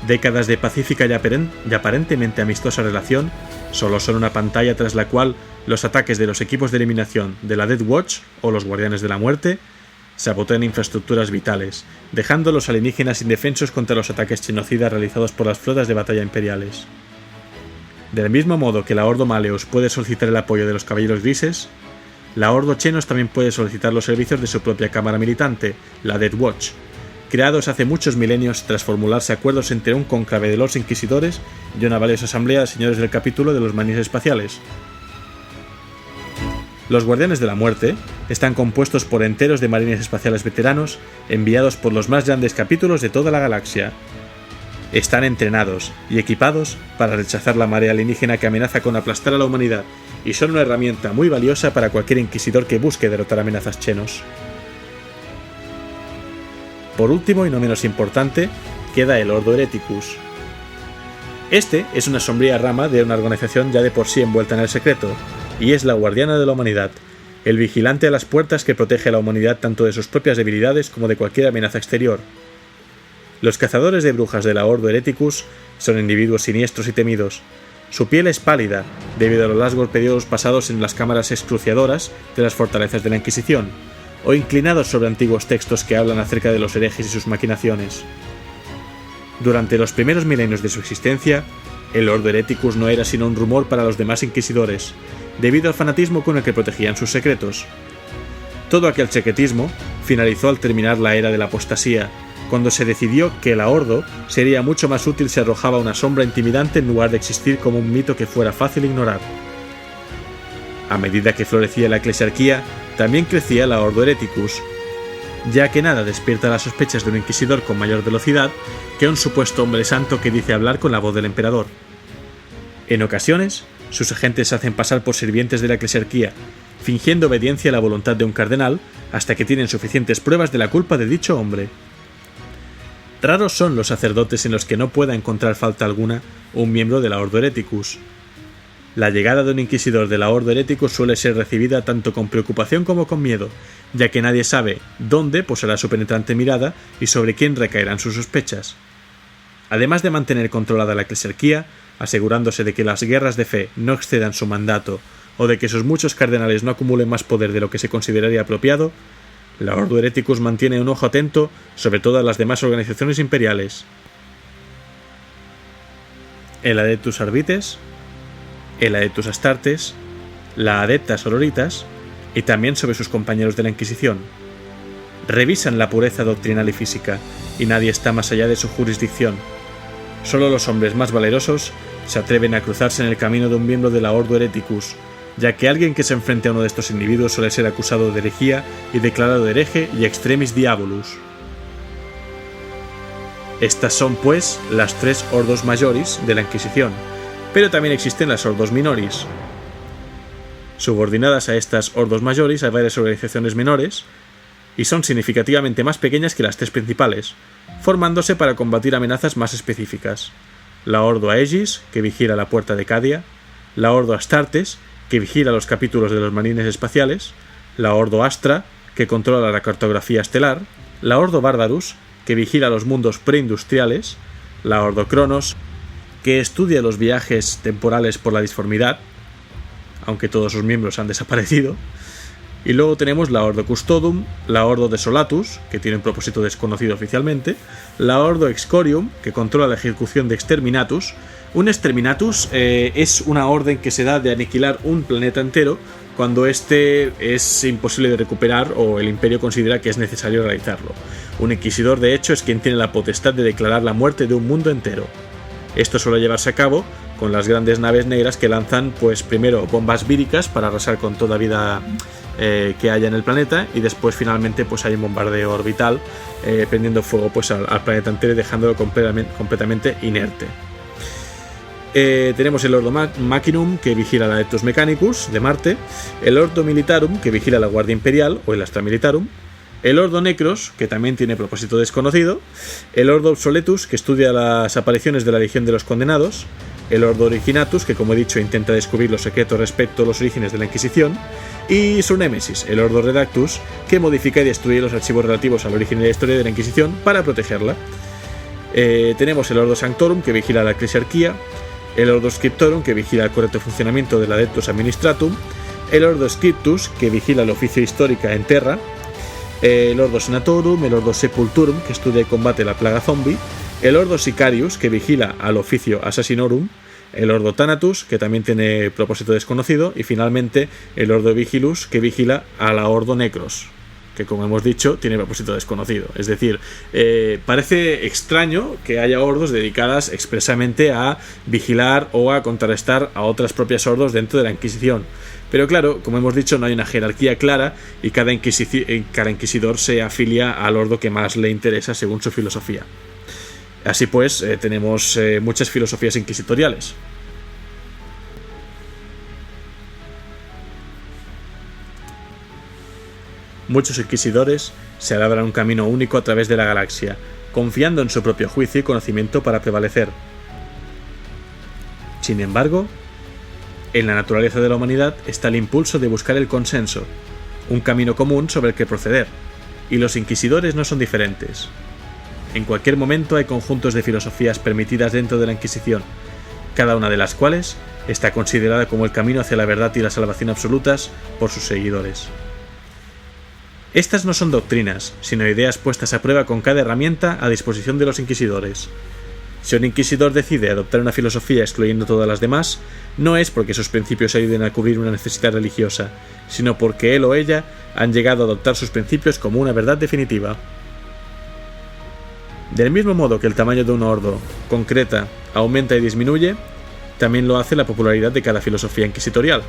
décadas de pacífica y aparentemente amistosa relación solo son una pantalla tras la cual los ataques de los equipos de eliminación de la Death Watch o los Guardianes de la Muerte sabotean infraestructuras vitales, dejando a los alienígenas indefensos contra los ataques genocidas realizados por las flotas de batalla imperiales. Del mismo modo que la Ordo Maleus puede solicitar el apoyo de los Caballeros Grises, la Ordo Xenos también puede solicitar los servicios de su propia cámara militante, la Death Watch, creados hace muchos milenios tras formularse acuerdos entre un cónclave de los Inquisidores y una valiosa asamblea de señores del capítulo de los marines espaciales. Los Guardianes de la Muerte están compuestos por enteros de marines espaciales veteranos enviados por los más grandes capítulos de toda la galaxia. Están entrenados y equipados para rechazar la marea alienígena que amenaza con aplastar a la humanidad y son una herramienta muy valiosa para cualquier inquisidor que busque derrotar amenazas xenos. Por último y no menos importante, queda el Ordo Hereticus. Este es una sombría rama de una organización ya de por sí envuelta en el secreto, y es la guardiana de la humanidad, el vigilante a las puertas que protege a la humanidad tanto de sus propias debilidades como de cualquier amenaza exterior. Los cazadores de brujas de la Ordo Hereticus son individuos siniestros y temidos. Su piel es pálida, debido a los largos periodos pasados en las cámaras excruciadoras de las fortalezas de la Inquisición, o inclinados sobre antiguos textos que hablan acerca de los herejes y sus maquinaciones. Durante los primeros milenios de su existencia, el Ordo Hereticus no era sino un rumor para los demás inquisidores, debido al fanatismo con el que protegían sus secretos. Todo aquel secretismo finalizó al terminar la era de la apostasía, cuando se decidió que la Ordo sería mucho más útil si arrojaba una sombra intimidante en lugar de existir como un mito que fuera fácil ignorar. A medida que florecía la eclesiarquía, también crecía la Ordo Hereticus, ya que nada despierta las sospechas de un inquisidor con mayor velocidad que un supuesto hombre santo que dice hablar con la voz del emperador. En ocasiones, sus agentes se hacen pasar por sirvientes de la eclesiarquía, fingiendo obediencia a la voluntad de un cardenal hasta que tienen suficientes pruebas de la culpa de dicho hombre. Raros son los sacerdotes en los que no pueda encontrar falta alguna un miembro de la Ordo Hereticus. La llegada de un inquisidor de la Ordo Hereticus suele ser recibida tanto con preocupación como con miedo, ya que nadie sabe dónde posará su penetrante mirada y sobre quién recaerán sus sospechas. Además de mantener controlada la eclesiarquía, asegurándose de que las guerras de fe no excedan su mandato o de que sus muchos cardenales no acumulen más poder de lo que se consideraría apropiado, la Ordo Hereticus mantiene un ojo atento sobre todas las demás organizaciones imperiales. El Adeptus Arbites, el Adeptus Astartes, la Adepta Sororitas y también sobre sus compañeros de la Inquisición. Revisan la pureza doctrinal y física, y nadie está más allá de su jurisdicción. Solo los hombres más valerosos se atreven a cruzarse en el camino de un miembro de la Ordo Hereticus, ya que alguien que se enfrente a uno de estos individuos suele ser acusado de herejía y declarado hereje y extremis diabolus. Estas son, pues, las 3 Ordos Majoris de la Inquisición, pero también existen las Ordos Minoris. Subordinadas a estas Ordos Majoris hay varias organizaciones menores, y son significativamente más pequeñas que las 3 principales, formándose para combatir amenazas más específicas. La Ordo Aegis, que vigila la puerta de Cadia, la Ordo Astartes, que vigila los capítulos de los marines espaciales, la Ordo Astra, que controla la cartografía estelar, la Ordo Barbarus, que vigila los mundos preindustriales, la Ordo Cronos, que estudia los viajes temporales por la disformidad, aunque todos sus miembros han desaparecido, y luego tenemos la Ordo Custodum, la Ordo Desolatus, que tiene un propósito desconocido oficialmente, la Ordo Excorium, que controla la ejecución de Exterminatus. Un Exterminatus es una orden que se da de aniquilar un planeta entero cuando este es imposible de recuperar o el Imperio considera que es necesario realizarlo. Un Inquisidor, de hecho, es quien tiene la potestad de declarar la muerte de un mundo entero. Esto suele llevarse a cabo con las grandes naves negras que lanzan, pues primero bombas víricas para arrasar con toda vida que haya en el planeta, y después finalmente pues hay un bombardeo orbital prendiendo fuego pues al planeta entero y dejándolo completamente inerte. Tenemos el Ordo Machinum, que vigila la Adeptus Mechanicus de Marte, el Ordo Militarum, que vigila la Guardia Imperial o el Astra Militarum, el Ordo Necros, que también tiene propósito desconocido, el Ordo Obsoletus, que estudia las apariciones de la Legión de los Condenados, el Ordo Originatus, que como he dicho intenta descubrir los secretos respecto a los orígenes de la Inquisición, y su némesis, el Ordo Redactus, que modifica y destruye los archivos relativos al origen y la historia de la Inquisición para protegerla. Tenemos el Ordo Sanctorum, que vigila la Eclesiarquía, el Ordo Scriptorum, que vigila el correcto funcionamiento del Adeptus Administratum, el Ordo Scriptus, que vigila el oficio histórica en Terra, el Ordo Senatorum, el Ordo Sepulturum, que estudia y combate la plaga zombie, el Ordo Sicarius, que vigila al oficio Assassinorum, el Ordo Thanatus, que también tiene propósito desconocido, y finalmente el Ordo Vigilus, que vigila a la Ordo Necros, que como hemos dicho tiene propósito desconocido. Es decir, parece extraño que haya ordos dedicadas expresamente a vigilar o a contrarrestar a otras propias ordos dentro de la Inquisición. Pero claro, como hemos dicho, no hay una jerarquía clara y cada inquisidor se afilia al ordo que más le interesa según su filosofía. Así pues, tenemos muchas filosofías inquisitoriales. Muchos inquisidores se labran un camino único a través de la galaxia, confiando en su propio juicio y conocimiento para prevalecer. Sin embargo, en la naturaleza de la humanidad está el impulso de buscar el consenso, un camino común sobre el que proceder, y los inquisidores no son diferentes. En cualquier momento hay conjuntos de filosofías permitidas dentro de la Inquisición, cada una de las cuales está considerada como el camino hacia la verdad y la salvación absolutas por sus seguidores. Estas no son doctrinas, sino ideas puestas a prueba con cada herramienta a disposición de los inquisidores. Si un inquisidor decide adoptar una filosofía excluyendo todas las demás, no es porque sus principios ayuden a cubrir una necesidad religiosa, sino porque él o ella han llegado a adoptar sus principios como una verdad definitiva. Del mismo modo que el tamaño de un ordo concreta aumenta y disminuye, también lo hace la popularidad de cada filosofía inquisitorial.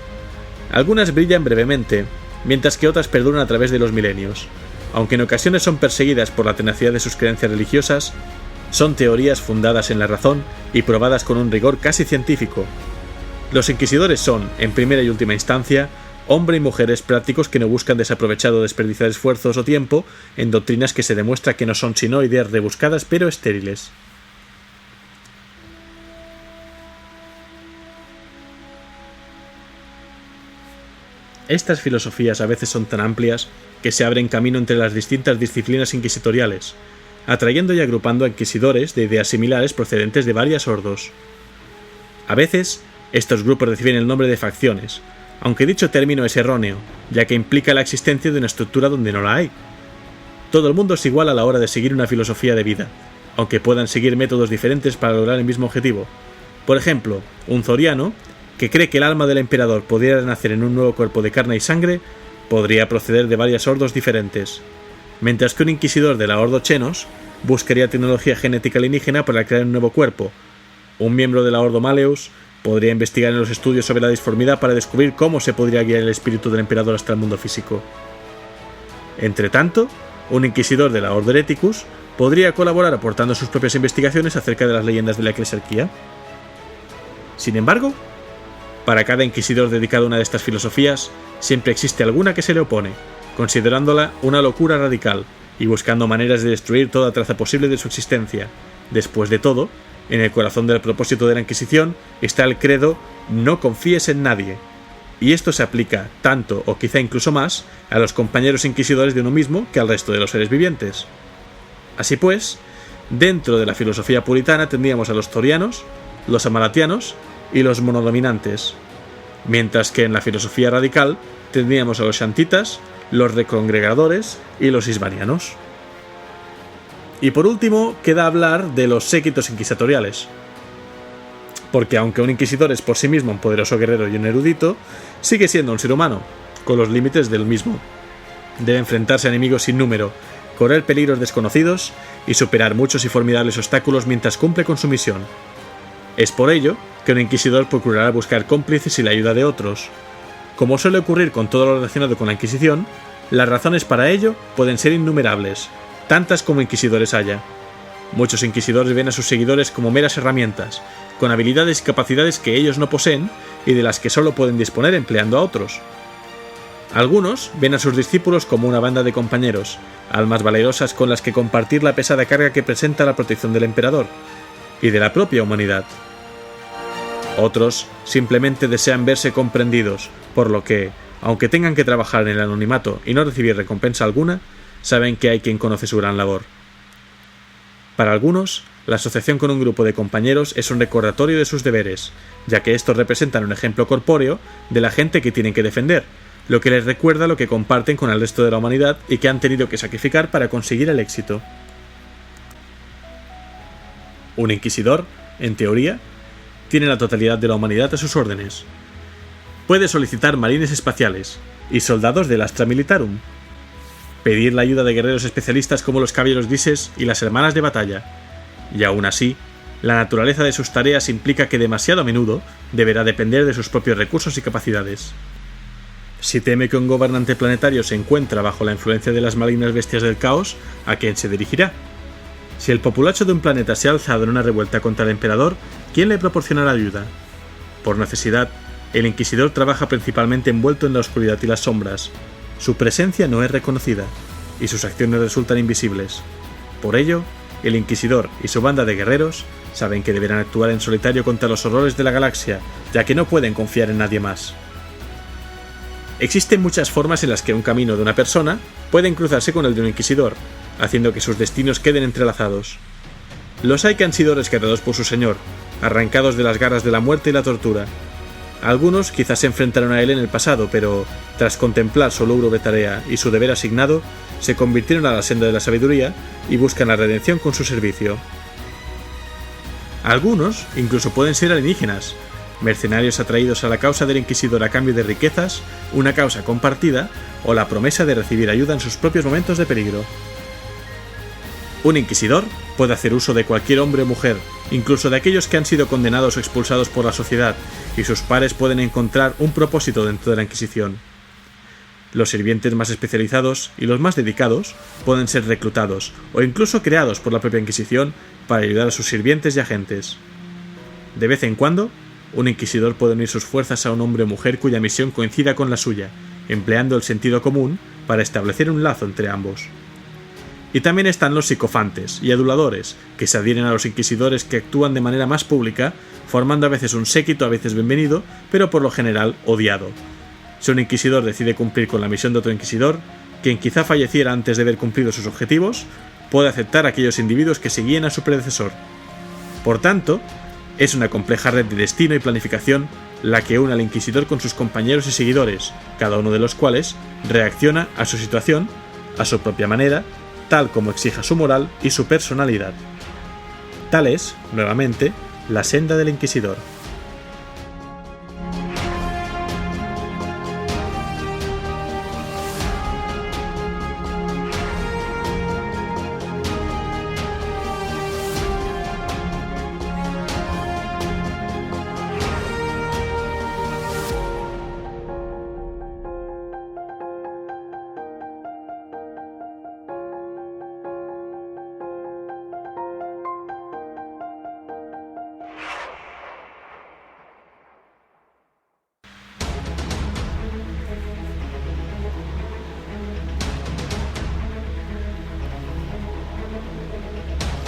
Algunas brillan brevemente, mientras que otras perduran a través de los milenios. Aunque en ocasiones son perseguidas por la tenacidad de sus creencias religiosas, son teorías fundadas en la razón y probadas con un rigor casi científico. Los inquisidores son, en primera y última instancia, hombre y mujeres prácticos que no buscan desaprovechar o desperdiciar esfuerzos o tiempo en doctrinas que se demuestra que no son sino ideas rebuscadas pero estériles. Estas filosofías a veces son tan amplias que se abren camino entre las distintas disciplinas inquisitoriales, atrayendo y agrupando a inquisidores de ideas similares procedentes de varias ordos. A veces, estos grupos reciben el nombre de facciones, aunque dicho término es erróneo, ya que implica la existencia de una estructura donde no la hay. Todo el mundo es igual a la hora de seguir una filosofía de vida, aunque puedan seguir métodos diferentes para lograr el mismo objetivo. Por ejemplo, un zoriano, que cree que el alma del emperador podría nacer en un nuevo cuerpo de carne y sangre, podría proceder de varias ordos diferentes, mientras que un inquisidor de la Ordo Chenos buscaría tecnología genética alienígena para crear un nuevo cuerpo. Un miembro de la Ordo Maleus podría investigar en los estudios sobre la disformidad para descubrir cómo se podría guiar el espíritu del emperador hasta el mundo físico. Entretanto, un inquisidor de la Ordo Hereticus podría colaborar aportando sus propias investigaciones acerca de las leyendas de la eclesiarquía. Sin embargo, para cada inquisidor dedicado a una de estas filosofías, siempre existe alguna que se le opone, considerándola una locura radical y buscando maneras de destruir toda traza posible de su existencia. Después de todo, en el corazón del propósito de la Inquisición está el credo «No confíes en nadie», y esto se aplica tanto o quizá incluso más a los compañeros inquisidores de uno mismo que al resto de los seres vivientes. Así pues, dentro de la filosofía puritana tendríamos a los zorianos, los amalatianos y los monodominantes, mientras que en la filosofía radical tendríamos a los shantitas, los recongregadores y los isbanianos. Y por último, queda hablar de los séquitos inquisitoriales, porque aunque un inquisidor es por sí mismo un poderoso guerrero y un erudito, sigue siendo un ser humano, con los límites del mismo. Debe enfrentarse a enemigos sin número, correr peligros desconocidos y superar muchos y formidables obstáculos mientras cumple con su misión. Es por ello que un inquisidor procurará buscar cómplices y la ayuda de otros. Como suele ocurrir con todo lo relacionado con la Inquisición, las razones para ello pueden ser innumerables, tantas como inquisidores haya. Muchos inquisidores ven a sus seguidores como meras herramientas, con habilidades y capacidades que ellos no poseen y de las que solo pueden disponer empleando a otros. Algunos ven a sus discípulos como una banda de compañeros, almas valerosas con las que compartir la pesada carga que presenta la protección del emperador y de la propia humanidad. Otros simplemente desean verse comprendidos, por lo que, aunque tengan que trabajar en el anonimato y no recibir recompensa alguna, saben que hay quien conoce su gran labor. Para algunos, la asociación con un grupo de compañeros es un recordatorio de sus deberes, ya que estos representan un ejemplo corpóreo de la gente que tienen que defender, lo que les recuerda lo que comparten con el resto de la humanidad y que han tenido que sacrificar para conseguir el éxito. Un inquisidor, en teoría, tiene la totalidad de la humanidad a sus órdenes. Puede solicitar marines espaciales y soldados del Astra Militarum, pedir la ayuda de guerreros especialistas como los Caballeros Grises y las Hermanas de Batalla, y aún así, la naturaleza de sus tareas implica que demasiado a menudo deberá depender de sus propios recursos y capacidades. Si teme que un gobernante planetario se encuentra bajo la influencia de las malignas bestias del caos, ¿a quién se dirigirá? Si el populacho de un planeta se ha alzado en una revuelta contra el emperador, ¿quién le proporcionará ayuda? Por necesidad, el inquisidor trabaja principalmente envuelto en la oscuridad y las sombras. Su presencia no es reconocida, y sus acciones resultan invisibles. Por ello, el inquisidor y su banda de guerreros saben que deberán actuar en solitario contra los horrores de la galaxia, ya que no pueden confiar en nadie más. Existen muchas formas en las que un camino de una persona puede cruzarse con el de un inquisidor, haciendo que sus destinos queden entrelazados. Los hay que han sido rescatados por su señor, arrancados de las garras de la muerte y la tortura. Algunos quizás se enfrentaron a él en el pasado, pero, tras contemplar su logro tarea y su deber asignado, se convirtieron a la senda de la sabiduría y buscan la redención con su servicio. Algunos incluso pueden ser alienígenas, mercenarios atraídos a la causa del inquisidor a cambio de riquezas, una causa compartida o la promesa de recibir ayuda en sus propios momentos de peligro. Un inquisidor puede hacer uso de cualquier hombre o mujer, incluso de aquellos que han sido condenados o expulsados por la sociedad, y sus pares pueden encontrar un propósito dentro de la Inquisición. Los sirvientes más especializados y los más dedicados pueden ser reclutados o incluso creados por la propia Inquisición para ayudar a sus sirvientes y agentes. De vez en cuando, Un inquisidor puede unir sus fuerzas a un hombre o mujer cuya misión coincida con la suya, empleando el sentido común para establecer un lazo entre ambos. Y también están los psicofantes y aduladores, que se adhieren a los inquisidores que actúan de manera más pública, formando a veces un séquito, a veces bienvenido, pero por lo general odiado. Si un inquisidor decide cumplir con la misión de otro inquisidor, quien quizá falleciera antes de haber cumplido sus objetivos, puede aceptar a aquellos individuos que seguían a su predecesor. Por tanto, es una compleja red de destino y planificación la que une al inquisidor con sus compañeros y seguidores, cada uno de los cuales reacciona a su situación, a su propia manera, tal como exija su moral y su personalidad. Tal es, nuevamente, la senda del inquisidor.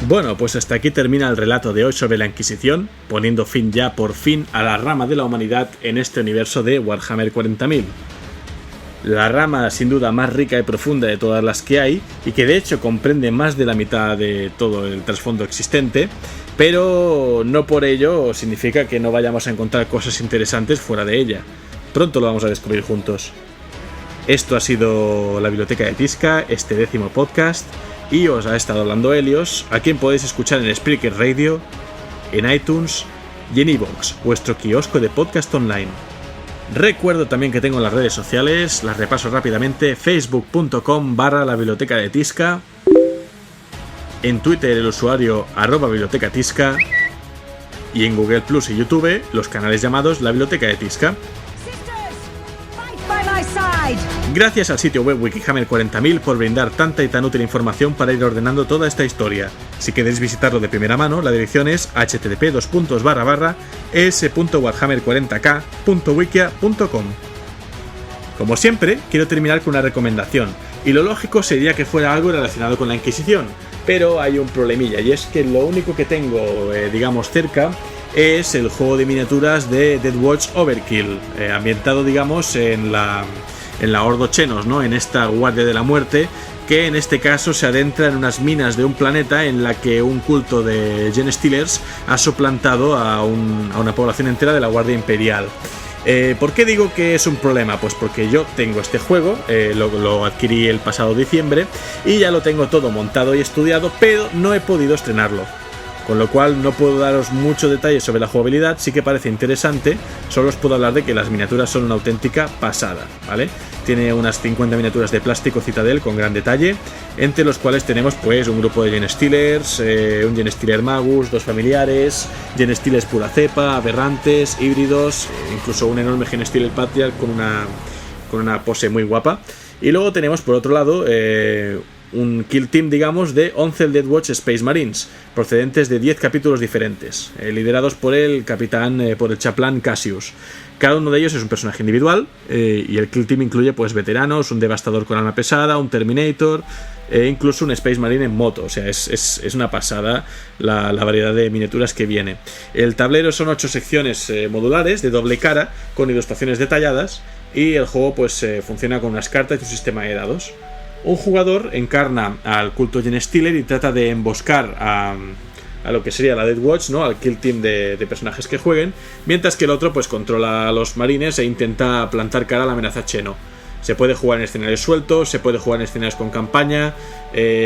Bueno, pues hasta aquí termina el relato de hoy sobre la Inquisición, poniendo fin ya por fin a la rama de la humanidad en este universo de Warhammer 40.000. La rama sin duda más rica y profunda de todas las que hay, y que de hecho comprende más de la mitad de todo el trasfondo existente, pero no por ello significa que no vayamos a encontrar cosas interesantes fuera de ella. Pronto lo vamos a descubrir juntos. Esto ha sido la Biblioteca de Tizca, este 10º podcast, y os ha estado hablando Helios, a quien podéis escuchar en Spreaker Radio, en iTunes y en iVoox, vuestro kiosco de podcast online. Recuerdo también que tengo las redes sociales, las repaso rápidamente: facebook.com/la Biblioteca de Tizca, en Twitter el usuario @bibliotecatizca, y en Google Plus y YouTube los canales llamados La Biblioteca de Tizca. Gracias al sitio web Wikihammer 40.000 por brindar tanta y tan útil información para ir ordenando toda esta historia. Si queréis visitarlo de primera mano, la dirección es http://es.warhammer40k.wikia.com. Como siempre, quiero terminar con una recomendación, y lo lógico sería que fuera algo relacionado con la Inquisición, pero hay un problemilla, y es que lo único que tengo, digamos, cerca es el juego de miniaturas de Deathwatch Overkill, ambientado, digamos, en la Ordo Xenos, ¿no? En esta guardia de la muerte, que en este caso se adentra en unas minas de un planeta en la que un culto de Genestealers ha suplantado a una población entera de la Guardia Imperial. ¿Por qué digo que es un problema? Pues porque yo tengo este juego, lo adquirí el pasado diciembre y ya lo tengo todo montado y estudiado, pero no he podido estrenarlo. Con lo cual no puedo daros mucho detalle sobre la jugabilidad, sí que parece interesante, solo os puedo hablar de que las miniaturas son una auténtica pasada, ¿vale? Tiene unas 50 miniaturas de plástico Citadel con gran detalle, entre los cuales tenemos pues un grupo de Genestealers, un Genestealer Magus, 2 familiares, Genestealers pura cepa, aberrantes, híbridos, incluso un enorme Genestealer Patriarch con una pose muy guapa. Y luego tenemos por otro lado un kill team, digamos, de 11 Deathwatch Space Marines, procedentes de 10 capítulos diferentes, liderados por el capitán, por el chaplán Cassius. Cada uno de ellos es un personaje individual, y el kill team incluye pues veteranos, un devastador con arma pesada, un Terminator, e incluso un Space Marine en moto. O sea, es una pasada la variedad de miniaturas que viene. El tablero son 8 secciones modulares de doble cara, con ilustraciones detalladas, y el juego pues funciona con unas cartas y un sistema de dados. Un jugador encarna al culto Genestealer y trata de emboscar a lo que sería la Deathwatch, ¿no? Al kill team de personajes que jueguen, mientras que el otro pues controla a los marines e intenta plantar cara a la amenaza Xeno. Se puede jugar en escenarios sueltos, se puede jugar en escenarios con campaña,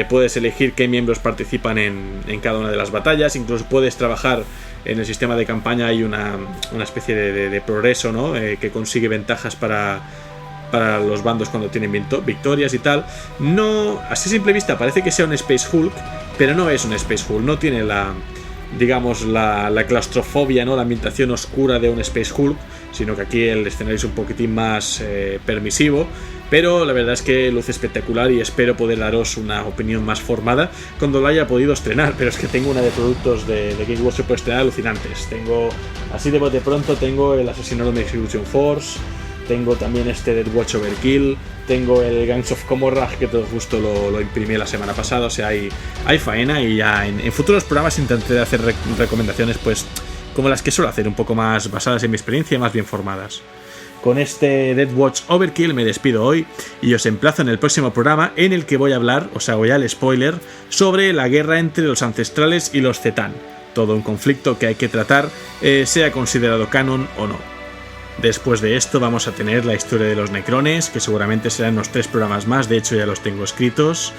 puedes elegir qué miembros participan en cada una de las batallas, incluso puedes trabajar en el sistema de campaña. Hay una especie de progreso, ¿no? Que consigue ventajas para los bandos cuando tienen victorias y tal. No, así a simple vista parece que sea un Space Hulk, pero no es un Space Hulk, no tiene la digamos, la claustrofobia, ¿no? La ambientación oscura de un Space Hulk, sino que aquí el escenario es un poquitín más permisivo. Pero la verdad es que luce espectacular y espero poder daros una opinión más formada cuando lo haya podido estrenar. Pero es que tengo una de productos de Games Workshop por estrenar alucinantes. Tengo, así de bote pronto, tengo el Assassin's Execution Force, tengo también este Death Watch Overkill, tengo el Gangs of Comorrag, que todo justo lo imprimí la semana pasada. O sea, hay faena, y ya en futuros programas intentaré hacer recomendaciones pues como las que suelo hacer, un poco más basadas en mi experiencia y más bien formadas. Con este Death Watch Overkill me despido hoy y os emplazo en el próximo programa, en el que voy a hablar, os hago ya el spoiler, sobre la guerra entre los ancestrales y los Zetan. Todo un conflicto que hay que tratar, sea considerado canon o no. Después de esto vamos a tener la historia de los Necrones, que seguramente serán unos 3 programas más, de hecho ya los tengo escritos.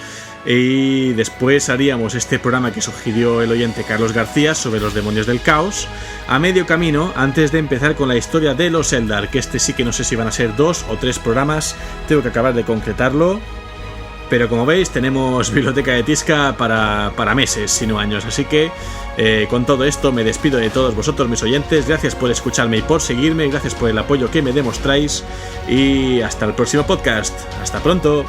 Y después haríamos este programa que sugirió el oyente Carlos García sobre los demonios del caos, a medio camino, antes de empezar con la historia de los Eldar, que este sí que no sé si van a ser 2 o 3 programas, tengo que acabar de concretarlo. Pero como veis, tenemos biblioteca de Tisca para meses, si no años. Así que con todo esto me despido de todos vosotros, mis oyentes. Gracias por escucharme y por seguirme. Gracias por el apoyo que me demostráis. Y hasta el próximo podcast. Hasta pronto.